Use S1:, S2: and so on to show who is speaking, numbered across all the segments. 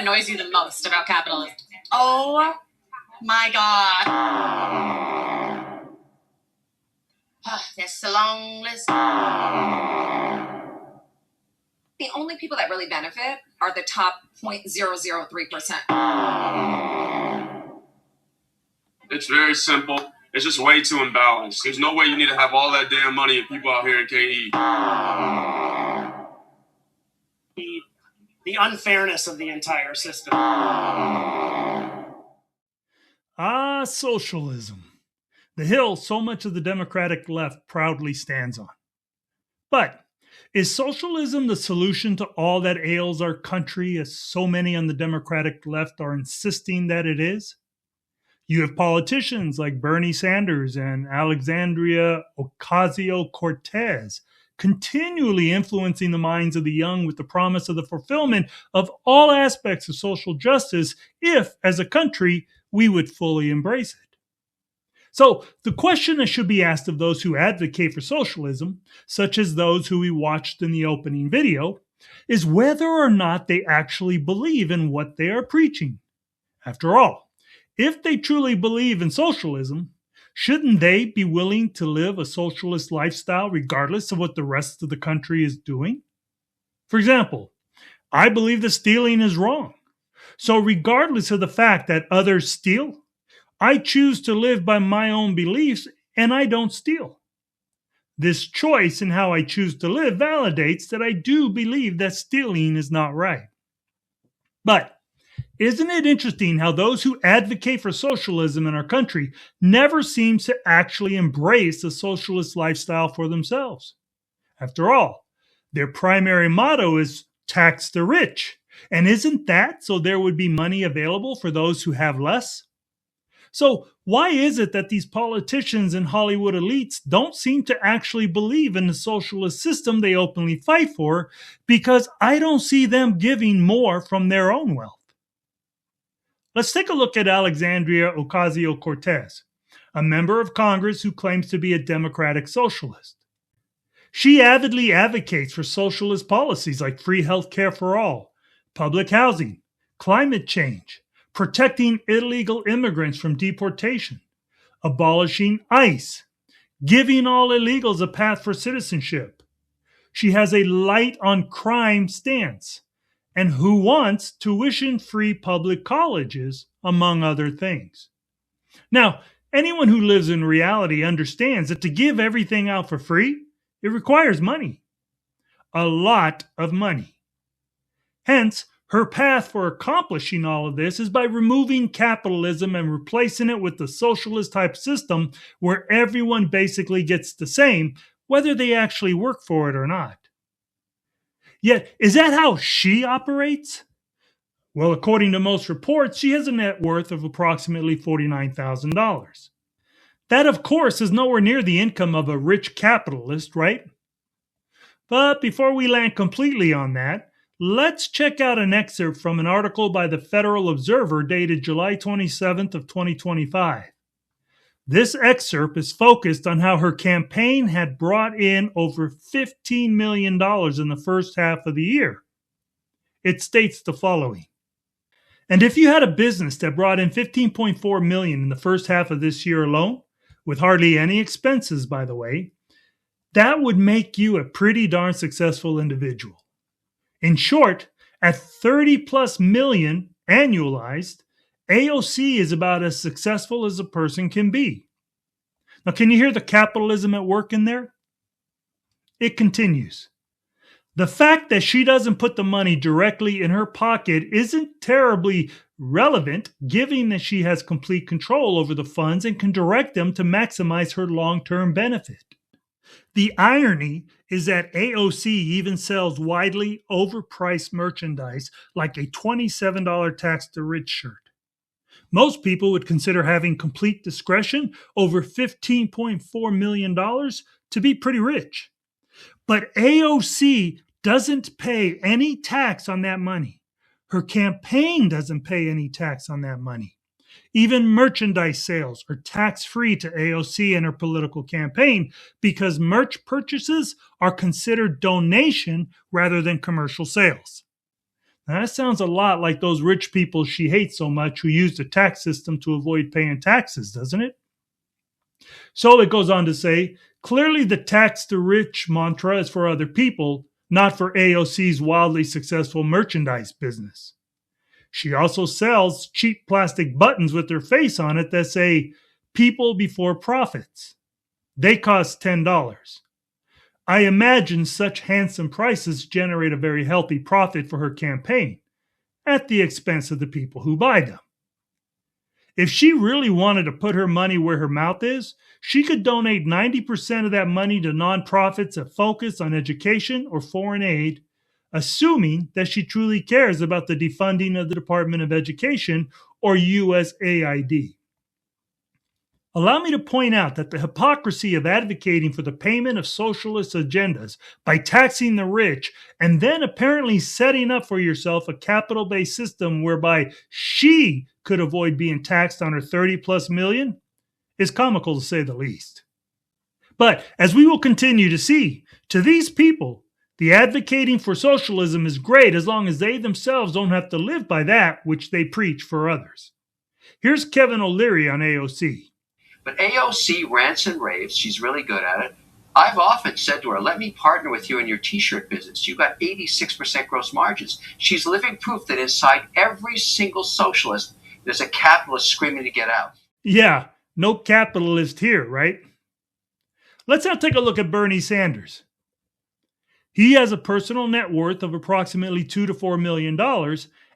S1: annoys you the most about capitalism? Oh my God. There's a long list. The only people that really benefit are the top 0.003%.
S2: It's very simple. It's just way too imbalanced. There's no way you need to have all that damn money and people out here can't eat.
S3: The unfairness of the entire system.
S4: Socialism. The hill so much of the Democratic left proudly stands on. But is socialism the solution to all that ails our country, as so many on the Democratic left are insisting that it is? You have politicians like Bernie Sanders and Alexandria Ocasio-Cortez continually influencing the minds of the young with the promise of the fulfillment of all aspects of social justice if, as a country, we would fully embrace it. So the question that should be asked of those who advocate for socialism, such as those who we watched in the opening video, is whether or not they actually believe in what they are preaching. After all, if they truly believe in socialism, shouldn't they be willing to live a socialist lifestyle regardless of what the rest of the country is doing? For example, I believe that stealing is wrong. So regardless of the fact that others steal, I choose to live by my own beliefs and I don't steal. This choice in how I choose to live validates that I do believe that stealing is not right. But isn't it interesting how those who advocate for socialism in our country never seem to actually embrace a socialist lifestyle for themselves? After all, their primary motto is tax the rich. And isn't that so there would be money available for those who have less? So why is it that these politicians and Hollywood elites don't seem to actually believe in the socialist system they openly fight for? Because I don't see them giving more from their own wealth. Let's take a look at Alexandria Ocasio-Cortez, a member of Congress who claims to be a democratic socialist. She avidly advocates for socialist policies like free health care for all, public housing, climate change, protecting illegal immigrants from deportation, abolishing ICE, giving all illegals a path for citizenship. She has a light on crime stance, and who wants tuition-free public colleges, among other things. Now, anyone who lives in reality understands that to give everything out for free, it requires money. A lot of money. Hence, her path for accomplishing all of this is by removing capitalism and replacing it with the socialist-type system where everyone basically gets the same, whether they actually work for it or not. Yet, is that how she operates? Well, according to most reports, she has a net worth of approximately $49,000. That, of course, is nowhere near the income of a rich capitalist, right? But before we land completely on that, let's check out an excerpt from an article by the Federal Observer dated July 27th of 2025. This excerpt is focused on how her campaign had brought in over $15 million in the first half of the year. It states the following. And if you had a business that brought in $15.4 million in the first half of this year alone, with hardly any expenses, by the way, that would make you a pretty darn successful individual. In short, at 30 plus million annualized, AOC is about as successful as a person can be. Now, can you hear the capitalism at work in there? It continues. The fact that she doesn't put the money directly in her pocket isn't terribly relevant, given that she has complete control over the funds and can direct them to maximize her long-term benefit. The irony is that AOC even sells widely overpriced merchandise like a $27 tax-to-rich shirt. Most people would consider having complete discretion over $15.4 million to be pretty rich. But AOC doesn't pay any tax on that money. Her campaign doesn't pay any tax on that money. Even merchandise sales are tax-free to AOC and her political campaign because merch purchases are considered donation rather than commercial sales. Now, that sounds a lot like those rich people she hates so much who use the tax system to avoid paying taxes, doesn't it? So it goes on to say, clearly the tax the rich mantra is for other people, not for AOC's wildly successful merchandise business. She also sells cheap plastic buttons with her face on it that say, "People before profits." They cost $10. I imagine such handsome prices generate a very healthy profit for her campaign, at the expense of the people who buy them. If she really wanted to put her money where her mouth is, she could donate 90% of that money to nonprofits that focus on education or foreign aid, assuming that she truly cares about the defunding of the Department of Education or USAID. Allow me to point out that the hypocrisy of advocating for the payment of socialist agendas by taxing the rich and then apparently setting up for yourself a capital-based system whereby she could avoid being taxed on her 30 plus million is comical to say the least. But as we will continue to see, to these people, the advocating for socialism is great as long as they themselves don't have to live by that which they preach for others. Here's Kevin O'Leary on AOC.
S5: But AOC rants and raves. She's really good at it. I've often said to her, let me partner with you in your t-shirt business. You got 86% gross margins. She's living proof that inside every single socialist, there's a capitalist screaming to get out.
S4: Yeah, no capitalist here, right? Let's now take a look at Bernie Sanders. He has a personal net worth of approximately $2 to $4 million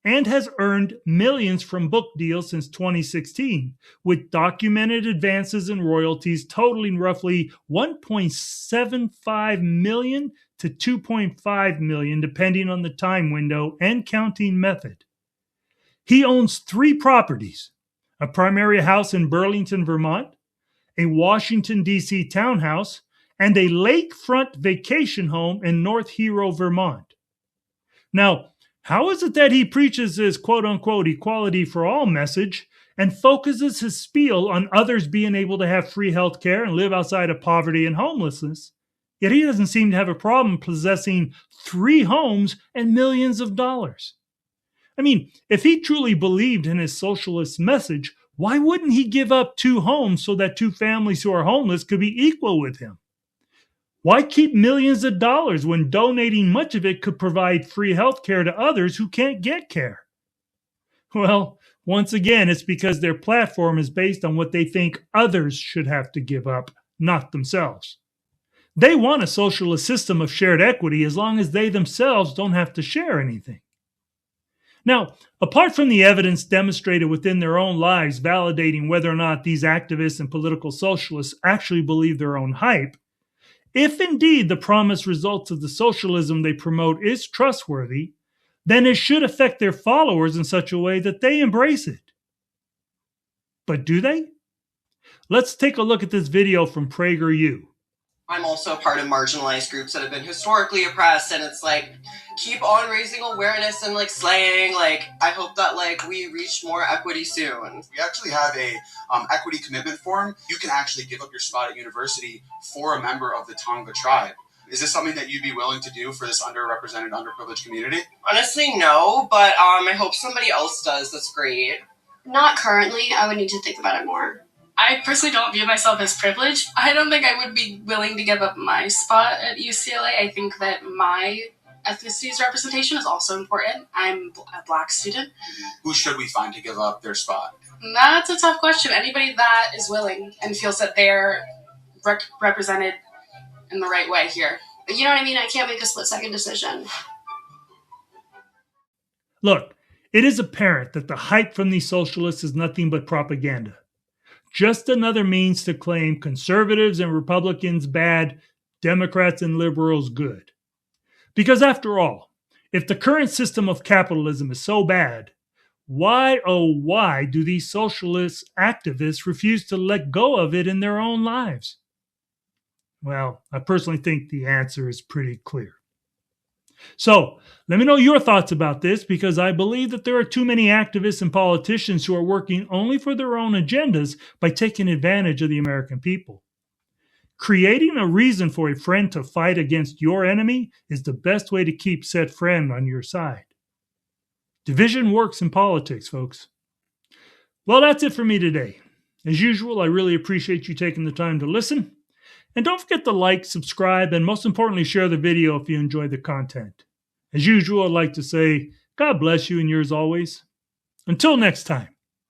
S4: and has earned millions from book deals since 2016, with documented advances and royalties totaling roughly $1.75 million to $2.5 million, depending on the time window and counting method. He owns 3 properties: a primary house in Burlington, Vermont, a Washington, D.C. townhouse, and a lakefront vacation home in North Hero, Vermont. Now, how is it that he preaches his quote-unquote equality for all message and focuses his spiel on others being able to have free health care and live outside of poverty and homelessness, yet he doesn't seem to have a problem possessing 3 homes and millions of dollars? I mean, if he truly believed in his socialist message, why wouldn't he give up 2 homes so that 2 families who are homeless could be equal with him? Why keep millions of dollars when donating much of it could provide free health care to others who can't get care? Well, once again, it's because their platform is based on what they think others should have to give up, not themselves. They want a socialist system of shared equity as long as they themselves don't have to share anything. Now, apart from the evidence demonstrated within their own lives validating whether or not these activists and political socialists actually believe their own hype, if indeed the promised results of the socialism they promote is trustworthy, then it should affect their followers in such a way that they embrace it. But do they? Let's take a look at this video from PragerU.
S6: I'm also part of marginalized groups that have been historically oppressed, and it's like, keep on raising awareness and like slaying. Like, I hope that like we reach more equity soon.
S7: We actually have a equity commitment form. You can actually give up your spot at university for a member of the Tonga tribe. Is this something that you'd be willing to do for this underrepresented, underprivileged community?
S6: Honestly, no, but I hope somebody else does. That's great.
S8: Not currently. I would need to think about it more.
S9: I personally don't view myself as privileged. I don't think I would be willing to give up my spot at UCLA. I think that my ethnicity's representation is also important. I'm a Black student.
S7: Who should we find to give up their spot?
S9: That's a tough question. Anybody that is willing and feels that they're represented in the right way here.
S8: You know what I mean? I can't make a split-second decision.
S4: Look, it is apparent that the hype from these socialists is nothing but propaganda. Just another means to claim conservatives and Republicans bad, Democrats and liberals good. Because after all, if the current system of capitalism is so bad, why, oh why, do these socialist activists refuse to let go of it in their own lives? Well, I personally think the answer is pretty clear. So, let me know your thoughts about this, because I believe that there are too many activists and politicians who are working only for their own agendas by taking advantage of the American people. Creating a reason for a friend to fight against your enemy is the best way to keep said friend on your side. Division works in politics, folks. Well, that's it for me today. As usual, I really appreciate you taking the time to listen. And don't forget to like, subscribe, and most importantly, share the video if you enjoy the content. As usual, I'd like to say, God bless you and yours always. Until next time.